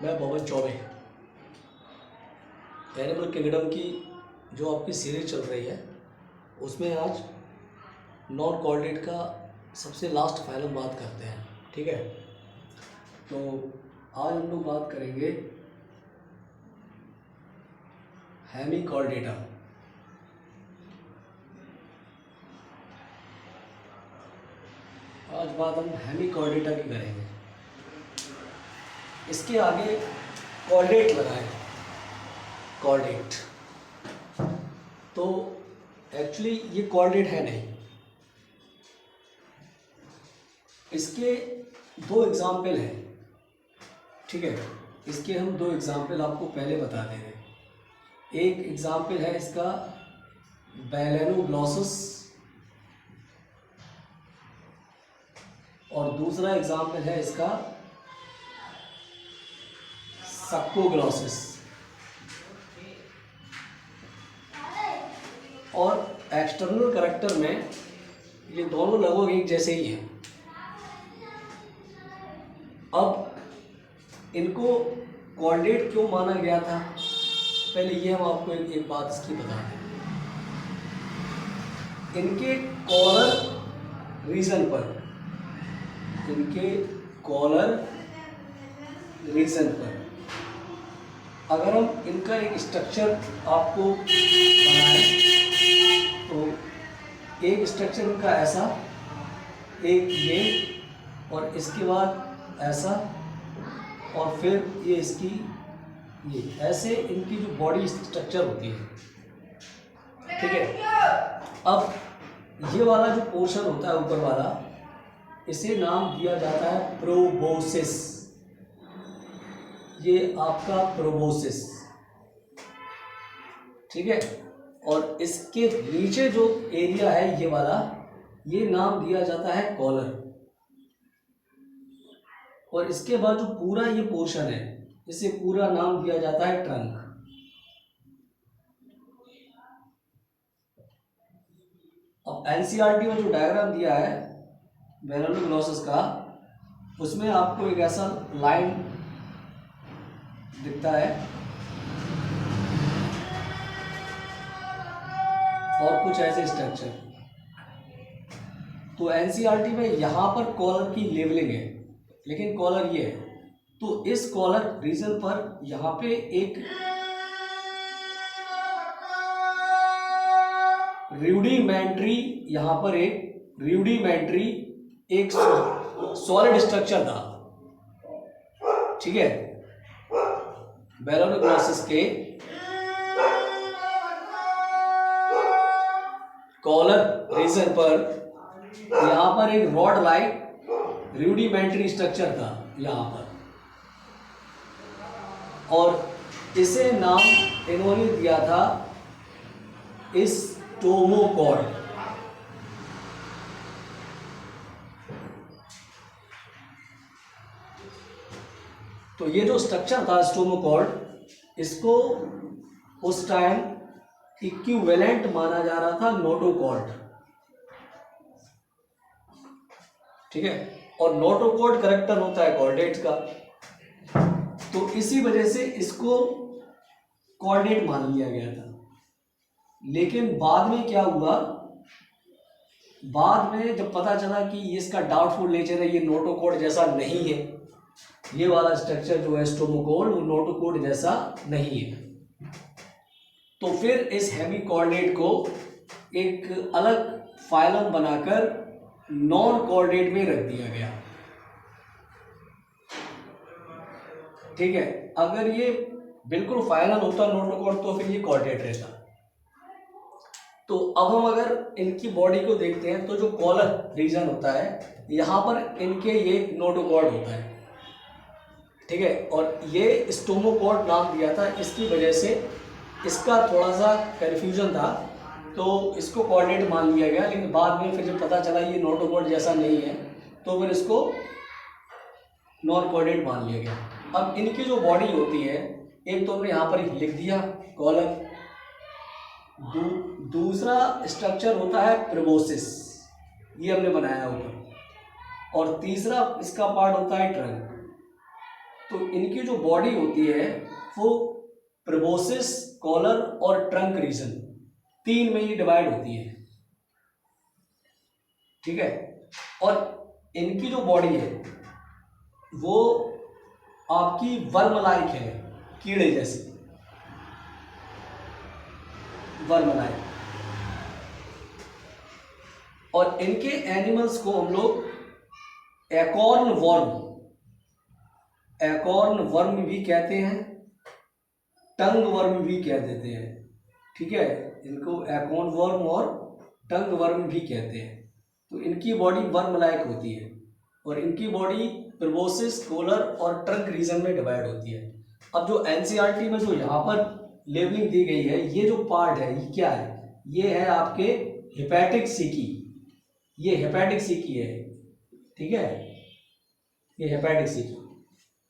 मैं पवन Choubey. Animal kingdom की जो आपकी सीरीज चल रही है उसमें आज नॉन कॉर्डेट का सबसे लास्ट फाइनल बात करते हैं। ठीक है, तो आज हम लोग बात करेंगे हेमिकॉर्डेटा। आज बात हम हेमिकॉर्डेटा की करेंगे। इसके आगे कॉर्डेट लगा है, कॉर्डेट। तो एक्चुअली ये कॉर्डेट है नहीं। इसके दो एग्जाम्पल हैं। ठीक है, इसके हम दो एग्जाम्पल आपको पहले बता देंगे। एक एग्जाम्पल है इसका बैलेनोग्लॉसस और दूसरा एग्जाम्पल है इसका सक्कोग्लॉसस। और एक्सटर्नल कैरेक्टर में ये दोनों लगभग एक जैसे ही हैं। अब इनको कॉर्डेट क्यों माना गया था, पहले ये हम आपको एक बात इसकी बता दें। इनके कॉलर रीजन पर, इनके कॉलर रीजन पर अगर हम इनका एक स्ट्रक्चर आपको बनाएं तो एक स्ट्रक्चर इनका ऐसा, एक ये, और इसके बाद ऐसा, और फिर ये इसकी ये, ऐसे इनकी जो बॉडी स्ट्रक्चर होती है। ठीक है, अब ये वाला जो पोर्शन होता है ऊपर वाला, इसे नाम दिया जाता है प्रोबोसिस। ये आपका प्रोबोसिस। ठीक है, और इसके नीचे जो एरिया है ये वाला, ये नाम दिया जाता है कॉलर। और इसके बाद जो पूरा ये पोर्शन है, इसे पूरा नाम दिया जाता है ट्रंक। अब एनसीईआरटी में जो डायग्राम दिया है बैलेनोग्लॉसस का, उसमें आपको एक ऐसा लाइन दिखता है और कुछ ऐसे स्ट्रक्चर। तो एनसीईआरटी में यहां पर कॉलर की लेवलिंग है, लेकिन कॉलर ये है। तो इस कॉलर रीजन पर यहां पे एक रूडिमेंट्री, यहां पर एक रूडिमेंट्री एक सॉलिड स्ट्रक्चर था। ठीक है, बैलेनोग्लॉसस के कॉलर रीजन पर यहां पर एक रॉड लाइक रूडिमेंट्री स्ट्रक्चर था यहां पर, और इसे नाम इन्होंने दिया था स्टोमोकॉर्ड। तो ये जो स्ट्रक्चर था स्टोमोकॉर्ड, इसको उस टाइम इक्विवेलेंट माना जा रहा था नोटोकॉर्ड। ठीक है, और नोटोकॉर्ड कैरेक्टर होता है कॉर्डेट का। तो इसी वजह से इसको कॉर्डेट मान लिया गया था। लेकिन बाद में क्या हुआ, बाद में जब पता चला कि इसका डाउटफुल नेचर है, ये नोटोकॉर्ड जैसा नहीं है, ये वाला स्ट्रक्चर जो है स्टोमोकॉर्ड, वो नोटोकॉर्ड जैसा नहीं है, तो फिर इस हेमिकॉर्डेट को एक अलग फाइलम बनाकर नॉन कॉर्डेट में रख दिया गया। ठीक है, अगर ये बिल्कुल फाइनल होता नोटोकॉर्ड तो फिर ये कॉर्डेट रहता। तो अब हम अगर इनकी बॉडी को देखते हैं तो जो कॉलर रीजन होता है, यहां पर इनके ये नोटोकॉर्ड होता है। ठीक है, और ये स्टोमोकॉर्ड नाम दिया था, इसकी वजह से इसका थोड़ा सा कन्फ्यूजन था, तो इसको कॉर्डेट मान लिया गया। लेकिन बाद में फिर जब पता चला ये नोटोकॉर्ड जैसा नहीं है, तो फिर इसको नॉन कॉर्डेट मान लिया गया। अब इनकी जो बॉडी होती है, एक तो हमने यहाँ पर लिख दिया कॉलर, दूसरा स्ट्रक्चर होता है प्रोबोसिस, ये हमने बनाया ऊपर, और तीसरा इसका पार्ट होता है ट्रंक। तो इनकी जो बॉडी होती है वो प्रोबोसिस, कॉलर और ट्रंक रीजन, तीन में ही डिवाइड होती है, ठीक है। और इनकी जो बॉडी है वो आपकी वर्म लाइक है, कीड़े जैसी, वर्म लाइक। और इनके एनिमल्स को हम लोग एकॉर्न वर्म भी कहते हैं, टंग वर्म भी कह देते हैं, ठीक है। इनको एकॉर्न वर्म और टंग वर्म भी कहते हैं। तो इनकी बॉडी वर्म लाइक होती है और इनकी बॉडी प्रोबोसिस, कॉलर और ट्रंक रीजन में डिवाइड होती है। अब जो एनसीईआरटी में जो यहाँ पर लेबलिंग दी गई है, ये जो पार्ट है ये क्या है, ये है आपके हेपेटिक सीकी, ये हेपेटिक सीकी है, ठीक है, ये हेपेटिक सीकी।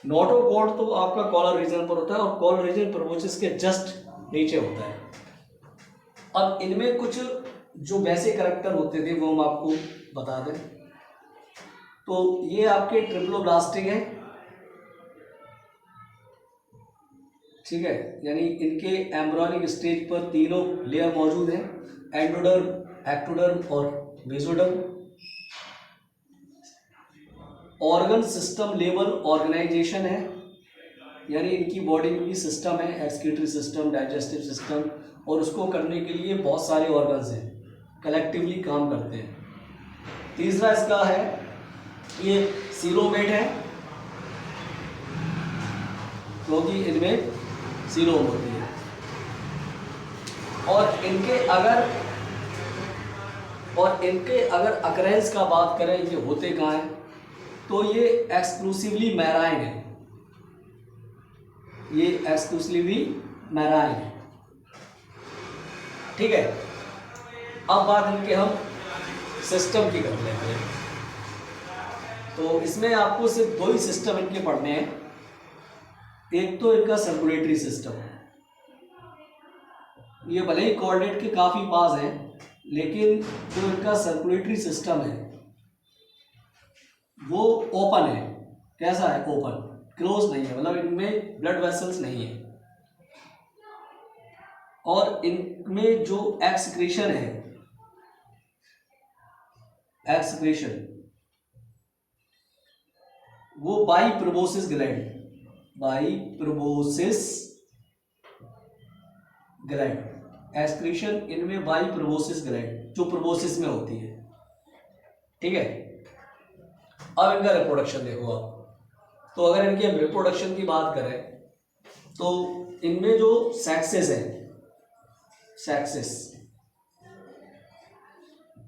नोटोकॉर्ड तो आपका कॉलर रीजन पर होता है और कॉलर रीजन प्रोबोसिस के जस्ट नीचे होता है। अब इनमें कुछ जो वैसे करैक्टर होते थे वो हम आपको बता दें। तो ये आपके ट्रिप्लोब्लास्टिक है, ठीक है, यानी इनके एम्ब्रियोनिक स्टेज पर तीनों लेयर मौजूद हैं, एंडोडर्म, एक्टोडर्म और mesoderm. Organ system level organisation है, यानी इनकी बॉडी में भी सिस्टम है, एक्सक्रीटरी सिस्टम, डाइजेस्टिव सिस्टम, और उसको करने के लिए बहुत सारे ऑर्गन्स हैं, कलेक्टिवली काम करते हैं। तीसरा इसका है ये सीलोमेट है, क्योंकि इनमें सीलोम होती है। और इनके अगर अकरेंस का बात करें, ये होते कहाँ हैं, तो ये एक्सक्लूसिवली मैराइन है, ये एक्सक्लूसिवली मैराइन है, ठीक है। अब बात इनके हम सिस्टम की कर लेते हैं। तो इसमें आपको सिर्फ दो ही सिस्टम इनके पढ़ने हैं। एक तो इनका सर्कुलेटरी सिस्टम, ये भले ही कोऑर्डिनेट के काफी पास है, लेकिन जो इनका सर्कुलेटरी सिस्टम है वो ओपन है। कैसा है? ओपन, क्लोज नहीं है, मतलब इनमें ब्लड वेसल्स नहीं है। और इनमें जो एक्सक्रीशन है, एक्सक्रीशन वो by proboscis gland, by proboscis gland, excretion इनमें बाई प्रोबोसिस ग्लैंड, जो प्रोबोसिस में होती है, ठीक है। अब इनका रिप्रोडक्शन देखो आप। तो अगर इनके रिप्रोडक्शन की बात करें तो इनमें जो सेक्सेस है, सेक्सेस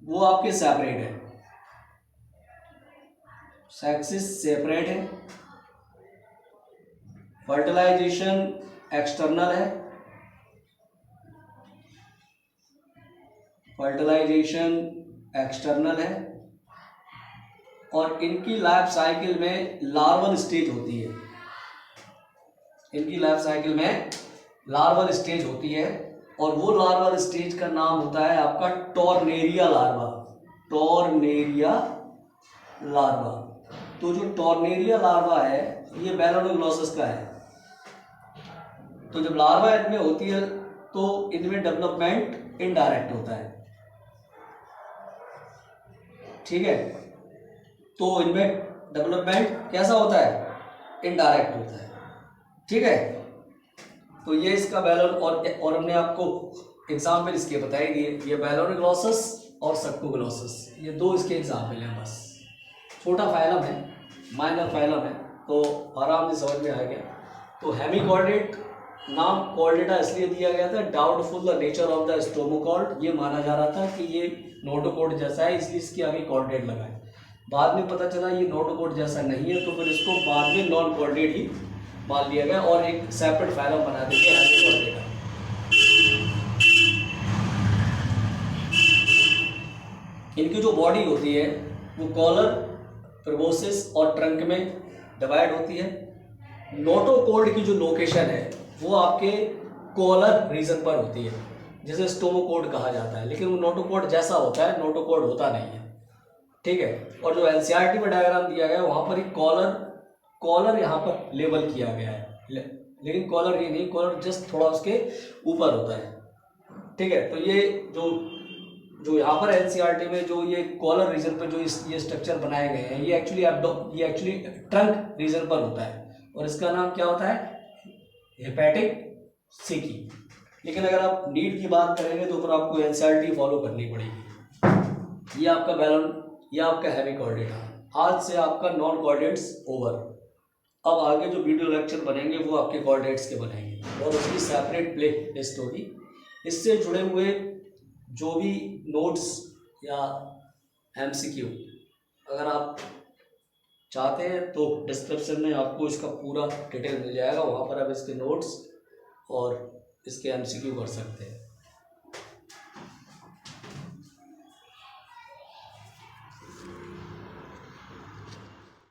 वो आपके सेपरेट है, सेक्सेस सेपरेट है। फर्टिलाइजेशन एक्सटर्नल है, फर्टिलाइजेशन एक्सटर्नल है। और इनकी लाइफ साइकिल में लार्वल स्टेज होती है, इनकी लाइफ साइकिल में लार्वल स्टेज होती है। और वो लार्वल स्टेज का नाम होता है आपका टॉर्नेरिया लार्वा, टॉर्नेरिया लार्वा। तो जो टॉर्नेरिया लार्वा है ये बेलोनोग्लोसस का है। तो जब लार्वा इनमें होती है तो इनमें डेवलपमेंट इनडायरेक्ट होता है, ठीक है। तो इनमें डेवलपमेंट कैसा होता है? इनडायरेक्ट होता है, ठीक है। तो ये इसका बैलोन, और हमने आपको एग्जाम्पल इसके बता ही दिए, ये बेलोनोग्लोसस और सक्कोग्लोसस, ये दो इसके एग्जाम्पल हैं। बस छोटा फाइलम है, माइनर फाइलम है, तो आराम से समझ में आ गया। तो हेमीकॉर्डेट नाम कॉर्डेटा इसलिए दिया गया था, doubtful the nature of the stomochord, ये माना जा रहा था कि ये नोटोकॉर्ड जैसा है, इसलिए इसके आगे कॉर्डेट लगा है। बाद में पता चला ये नोटोकॉर्ड जैसा नहीं है, तो फिर इसको बाद में नॉन कॉर्डेट ही मान लिया गया और एक सेपरेट फाइलम बना देंगे हेमीकॉर्डेटा। इनकी जो बॉडी होती है वो कॉलर, प्रोबोसिस और ट्रंक में डिवाइड होती है। नोटोकॉर्ड की जो लोकेशन है वो आपके कॉलर रीजन पर होती है, जिसे स्टोमोकॉर्ड कहा जाता है, लेकिन वो नोटोकॉर्ड जैसा होता है, नोटोकॉर्ड होता नहीं है, ठीक है। और जो एनसीईआरटी में डायग्राम दिया गया है वहां पर एक कॉलर कॉलर यहाँ पर लेबल किया गया है, लेकिन कॉलर ये नहीं, कॉलर जस्ट थोड़ा उसके ऊपर होता है, ठीक है। तो ये जो यहाँ पर एनसीईआरटी में जो ये कॉलर रीजन पर जो ये स्ट्रक्चर बनाए गए हैं, ये एक्चुअली ट्रंक रीजन पर होता है और इसका नाम क्या होता है, हेपेटिक सीकी। लेकिन अगर आप नीट की बात करेंगे तो फिर आपको एनसीईआरटी फॉलो करनी पड़ेगी। ये आपका बैलन, ये आपका हैवी कॉर्डेट है। आज से आपका नॉन कॉर्डेट्स ओवर। अब आगे जो वीडियो लेक्चर बनेंगे वो आपके कॉर्डेट्स के बनेंगे और उसकी सेपरेट प्ले लिस्ट होगी। इससे जुड़े हुए जो भी नोट्स या एमसीक्यू अगर आप चाहते हैं तो डिस्क्रिप्शन में आपको इसका पूरा डिटेल मिल जाएगा, वहाँ पर आप इसके नोट्स और इसके एमसीक्यू कर सकते हैं।